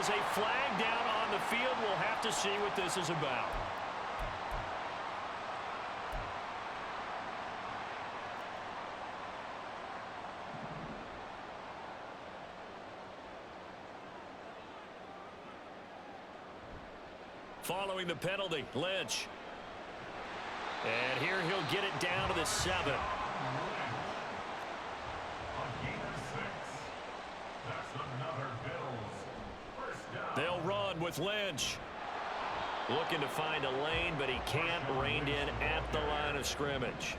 has a flag down on the field. We'll have to see what this is about. Following the penalty, Lynch. And here he'll get it down to the 7. They'll run with Lynch. Looking to find a lane, but he can't. Reined in at the line of scrimmage.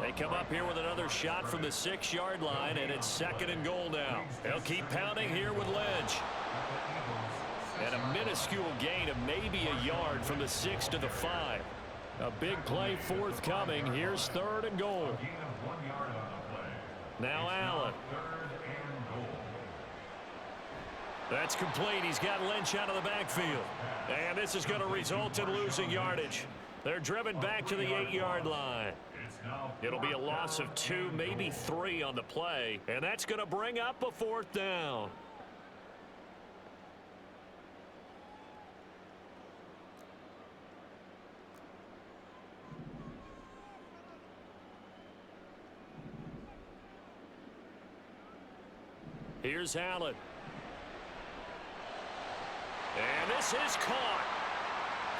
They come up here with another shot from the 6-yard line, and it's 2nd and goal now. They'll keep pounding here with Lynch. And a minuscule gain of maybe a yard from the 6 to the 5. A big play forthcoming. Here's 3rd and goal. Now Allen. That's complete. He's got Lynch out of the backfield. And this is going to result in losing yardage. They're driven back to the 8-yard line. It'll be a loss of 2, maybe 3 on the play. And that's going to bring up a 4th down. Here's Allen. And this is caught.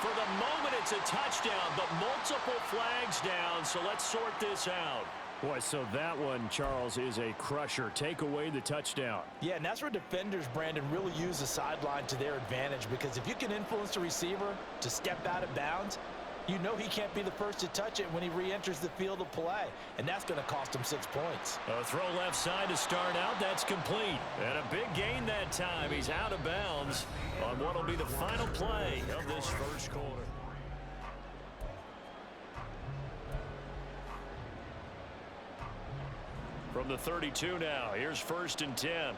For the moment, it's a touchdown, but multiple flags down, so let's sort this out. Boy, so that one, Charles, is a crusher. Take away the touchdown. Yeah, and that's where defenders, Brandon, really use the sideline to their advantage, because if you can influence the receiver to step out of bounds, you know he can't be the first to touch it when he re-enters the field of play, and that's going to cost him 6 points. A throw left side to start out. That's complete. And a big gain that time. He's out of bounds on what will be the final play of this first quarter. From the 32 now, here's 1st and 10.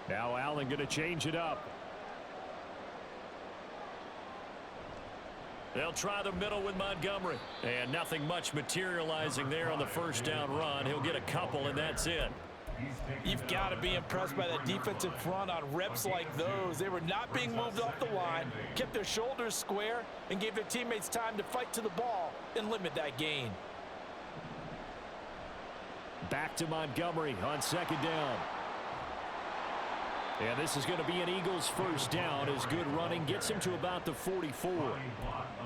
Now Allen going to change it up. They'll try the middle with Montgomery. And nothing much materializing there on the first down run. He'll get a couple, and that's it. You've got to be impressed by that defensive front on reps like those. They were not being moved off the line, kept their shoulders square, and gave their teammates time to fight to the ball and limit that gain. Back to Montgomery on 2nd down. And this is going to be an Eagles first down as good running gets him to about the 44.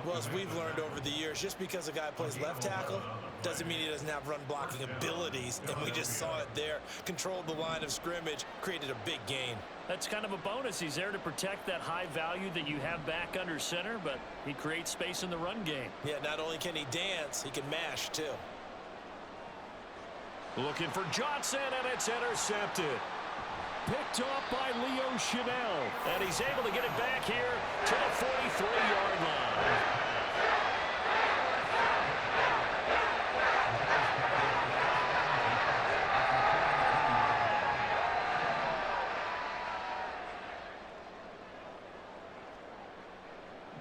Well, as we've learned over the years, just because a guy plays left tackle doesn't mean he doesn't have run blocking abilities, and we just saw it there. Controlled the line of scrimmage, created a big gain. That's kind of a bonus. He's there to protect that high value that you have back under center, but he creates space in the run game. Yeah, not only can he dance, he can mash too. Looking for Johnson, and it's intercepted. Picked off by Leo Chanel, and he's able to get it back here to the 43-yard line.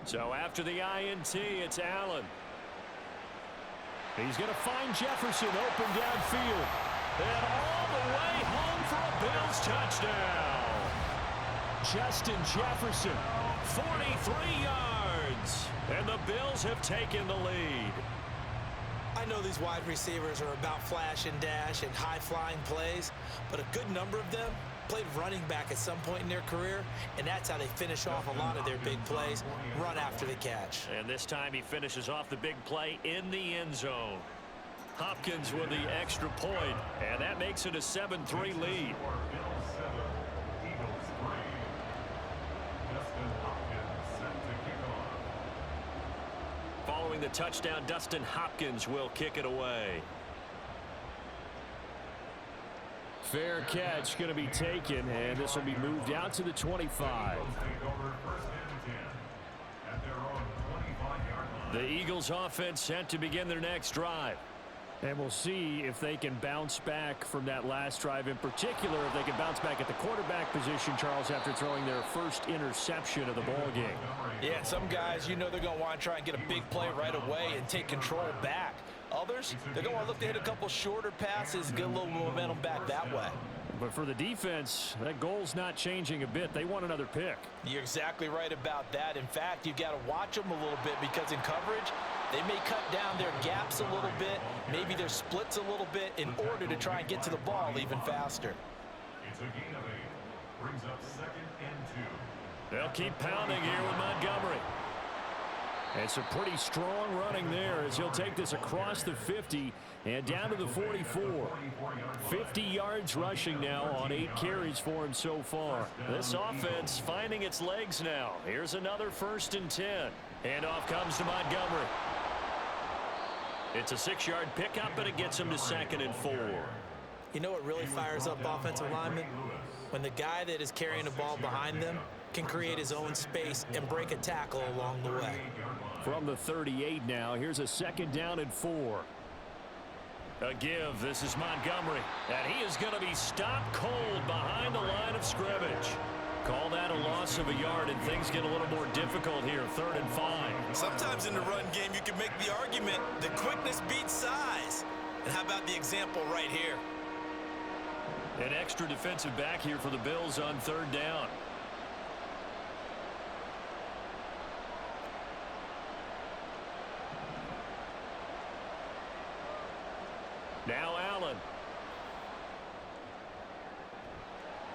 So after the INT, it's Allen. He's going to find Jefferson open downfield. And all the way home for a Bills touchdown. Justin Jefferson, 43 yards. And the Bills have taken the lead. I know these wide receivers are about flash and dash and high-flying plays, but a good number of them played running back at some point in their career, and that's how they finish off a lot of their big plays, run after the catch. And this time he finishes off the big play in the end zone. Hopkins with the extra point, and that makes it a 7-3 lead. Following the touchdown, Dustin Hopkins will kick it away. Fair catch going to be taken, and this will be moved out to the 25. The Eagles offense set to begin their next drive. And we'll see if they can bounce back from that last drive, in particular if they can bounce back at the quarterback position, Charles, after throwing their first interception of the ball game. Yeah, some guys, you know they're going to want to try and get a big play right away and take control back. Others others, they're going to look to hit a couple shorter passes, get a little momentum back that way. But for the defense, that goal's not changing a bit. They want another pick. You're exactly right about that. In fact, you've got to watch them a little bit because in coverage, they may cut down their gaps a little bit, maybe their splits a little bit in order to try and get to the ball even faster. It's a gain of 8. Brings up 2nd and 2. They'll keep pounding here with Montgomery. It's a pretty strong running there as he'll take this across the 50 and down to the 44. 50 yards rushing now on 8 carries for him so far. This offense finding its legs now. Here's another 1st and 10. And off comes to Montgomery. It's a 6-yard pickup, and it gets him to 2nd and 4. You know what really fires up offensive linemen? When the guy that is carrying the ball behind them can create his own space and break a tackle along the way. From the 38 now, here's a 2nd down and 4. A give. This is Montgomery. And he is going to be stopped cold behind the line of scrimmage. Call that a loss of a yard, and things get a little more difficult here. 3rd and 5. Sometimes in the run game, you can make the argument that quickness beats size. And how about the example right here? An extra defensive back here for the Bills on 3rd down. Now Allen.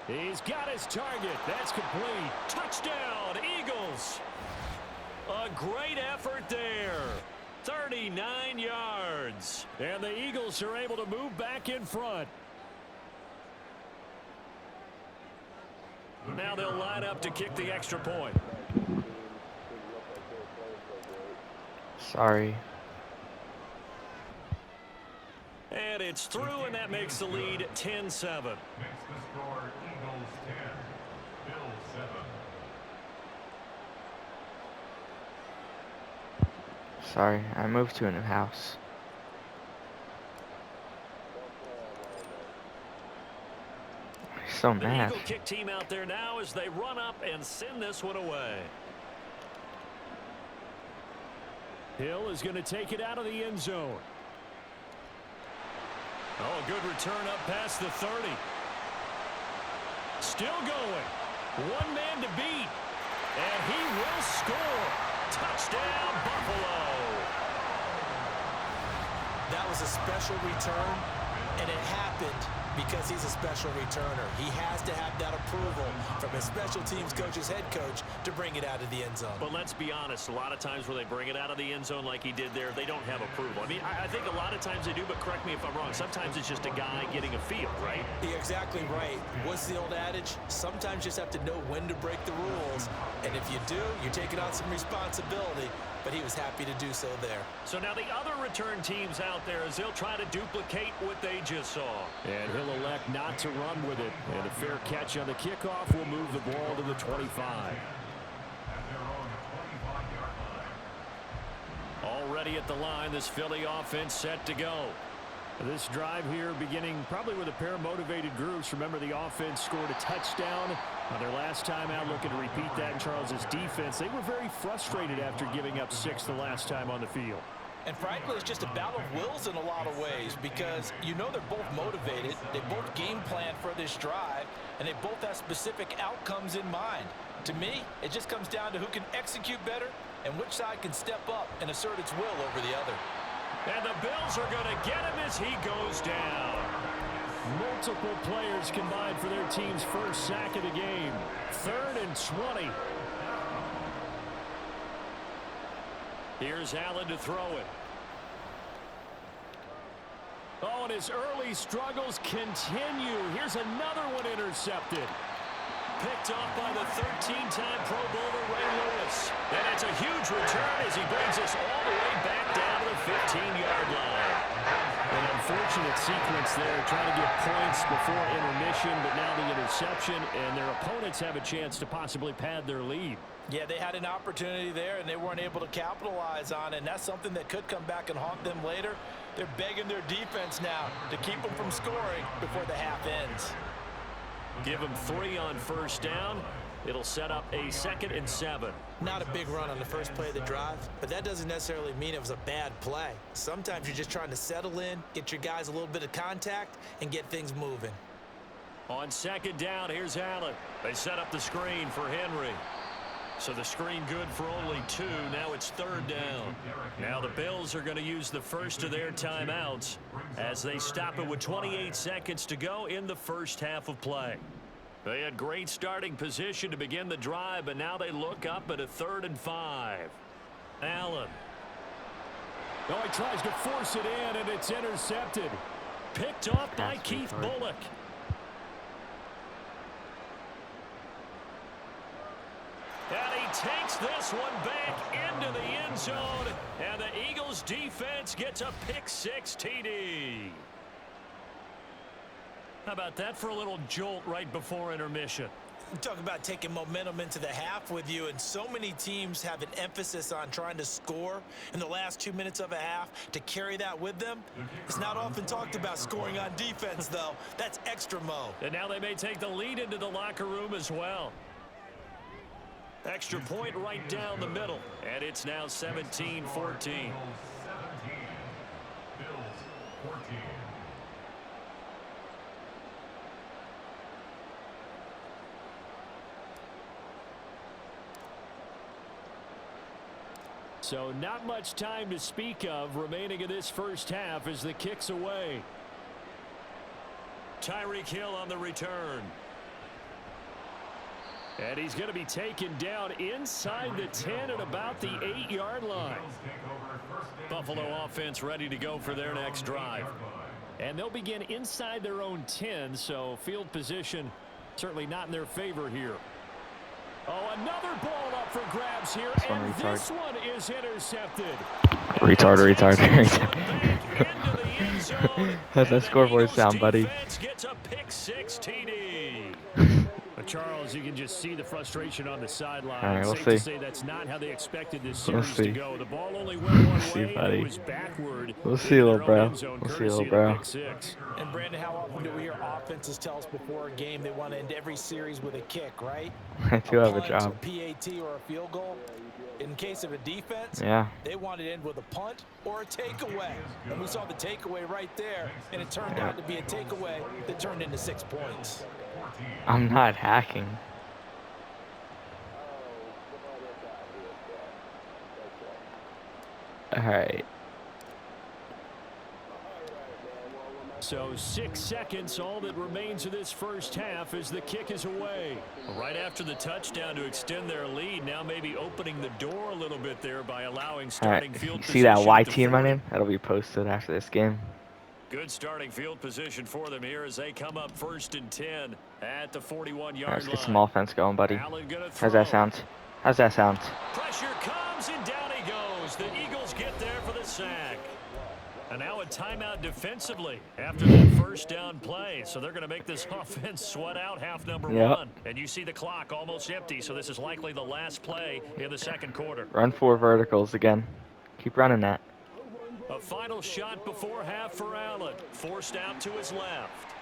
He's got his target. That's complete. Touchdown, Eagles. A great effort there. 39 yards. And the Eagles are able to move back in front. Now they'll line up to kick the extra point. Sorry. And it's through, and that makes the lead 10-7. Makes the score Eagles 10, Bills 7. Sorry, I moved to a new house. I'm so The mad. Eagle kick team out there now as they run up and send this one away. Hill is going to take it out of the end zone. Oh, a good return up past the 30. Still going. One man to beat. And he will score. Touchdown, Buffalo. That was a special return, and it happened because he's a special returner. He has to have that approval from his special teams coach's head coach to bring it out of the end zone. But let's be honest, a lot of times where they bring it out of the end zone like he did there, they don't have approval. I mean, I think a lot of times they do, but correct me if I'm wrong. Sometimes it's just a guy getting a feel, right? You're exactly right. What's the old adage? Sometimes you just have to know when to break the rules. And if you do, you're taking on some responsibility. But he was happy to do so there. So now the other return teams out there as they'll try to duplicate what they just saw. And he'll elect not to run with it. And a fair catch on the kickoff will move the ball to the 25. Already at the line, this Philly offense set to go. This drive here beginning probably with a pair of motivated groups. Remember, the offense scored a touchdown on their last time out, looking to repeat that in Charles's defense. They were very frustrated after giving up 6 the last time on the field. And frankly, it's just a battle of wills in a lot of ways because you know they're both motivated. They both game plan for this drive, and they both have specific outcomes in mind. To me, it just comes down to who can execute better and which side can step up and assert its will over the other. And the Bills are going to get him as he goes down. Multiple players combined for their team's first sack of the game. 3rd and 20. Here's Allen to throw it. Oh, and his early struggles continue. Here's another one intercepted. Picked off by the 13-time Pro Bowler Ray Lewis. And it's a huge return as he brings us all the way back down to the 15-yard line. An unfortunate sequence there, trying to get points before intermission, but now the interception, and their opponents have a chance to possibly pad their lead. Yeah, they had an opportunity there, and they weren't able to capitalize on it, and that's something that could come back and haunt them later. They're begging their defense now to keep them from scoring before the half ends. Give them 3 on 1st down, It'll set up a 2nd and 7. Not a big run on the first play of the drive, but that doesn't necessarily mean it was a bad play. Sometimes you're just trying to settle in, get your guys a little bit of contact, and get things moving. On 2nd down, here's Allen. They set up the screen for Henry. So the screen good for only 2. Now it's 3rd down. Now the Bills are going to use the first of their timeouts as they stop it with 28 seconds to go in the first half of play. They had great starting position to begin the drive, but now they look up at a 3rd and 5. Allen. Oh, he tries to force it in, and it's intercepted. Picked off by Keith Bulluck. And he takes this one back into the end zone. And the Eagles defense gets a pick-6 TD. How about that for a little jolt right before intermission? Talk about taking momentum into the half with you, and so many teams have an emphasis on trying to score in the last 2 minutes of a half to carry that with them. It's not often talked about scoring on defense, though. That's extra mo. And now they may take the lead into the locker room as well. Extra point right down the middle, and it's now 17-14. Bills 17. Bills 14. So not much time to speak of remaining in this first half as the kick's away. Tyreek Hill on the return. And he's going to be taken down inside the 10 at about the 8-yard line. Buffalo offense ready to go for their next drive. And they'll begin inside their own 10, so field position certainly not in their favor here. Oh, another ball up for grabs here, and this one is intercepted. Retard. How's that scoreboard sound, buddy? Gets a pick-6 TD. But Charles, you can just see the frustration on the sideline. All right, we'll Safe see. to say that's not how they expected this series to go. The ball only went one way, and it was backward. We'll see, little bro. We'll see, little bro. And Brandon, how often do we hear offenses tell us before a game they want to end every series with a kick, right? I do have a punt, job. a PAT, or a field goal. In case of a defense, Yeah. they wanted to end with a punt or a takeaway. And we saw the takeaway right there, and it turned out to be a takeaway that turned into 6 points. I'm not hacking. All right. So 6 seconds, all that remains of this first half as the kick is away. Right after the touchdown to extend their lead, now maybe opening the door a little bit there by allowing All starting right. field See that position YT at the in my 40. name? That'll be posted after this game. Good starting field position for them here as they come up 1st and 10 at the 41-yard Let's line. get some offense going, buddy. Allen gonna How's that throw. sound? How's that sound? Pressure comes and down he goes. The Eagles get there for the sack. And now a timeout defensively after that first down play. So they're going to make this offense sweat out half number 1. And you see the clock almost empty, so this is likely the last play in the second quarter. Run 4 verticals again. Keep running that. A final shot before half for Allen. Forced out to his left.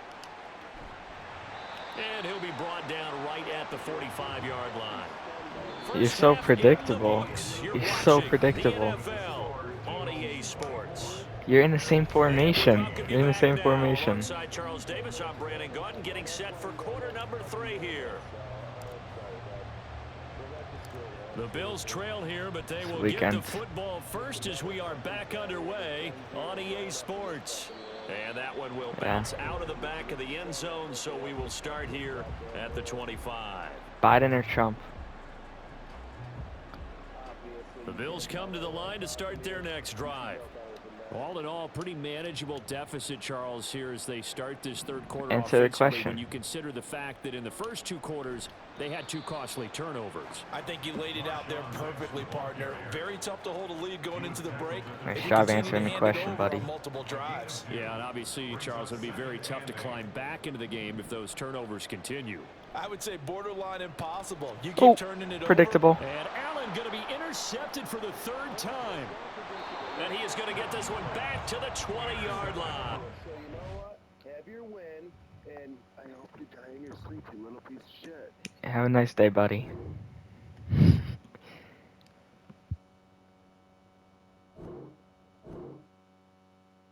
And he'll be brought down right at the 45-yard line. You're First so half in the predictable. books. You're You're so watching predictable. the NFL on EA Sports. You're in the same formation. You're in the same formation. Alongside Charles Davis, I'm Brandon Gaudin, getting set for quarter number 3 here. The Bills trail here, but they will get the football first as we are back underway on EA Sports. And that one will bounce out of the back of the end zone, so we will start here at the 25. Biden or Trump? The Bills come to the line to start their next drive. All in all, pretty manageable deficit, Charles, here as they start this third quarter. Answer the offensively question. When you consider the fact that in the first 2 quarters, they had 2 costly turnovers. I think you laid it out there perfectly, partner. Very tough to hold a lead going into the break. Nice If you job continue answering to the hand it question, over buddy. on multiple drives. Yeah, and obviously, Charles, it would be very tough to climb back into the game if those turnovers continue. I would say borderline impossible. You Oh, keep turning it predictable. And Allen going to be intercepted for the 3rd time. And he is going to get this one back to the 20-yard line. So you know what? Have your win, and I hope you die in your sleep, you little piece of shit. Have a nice day, buddy.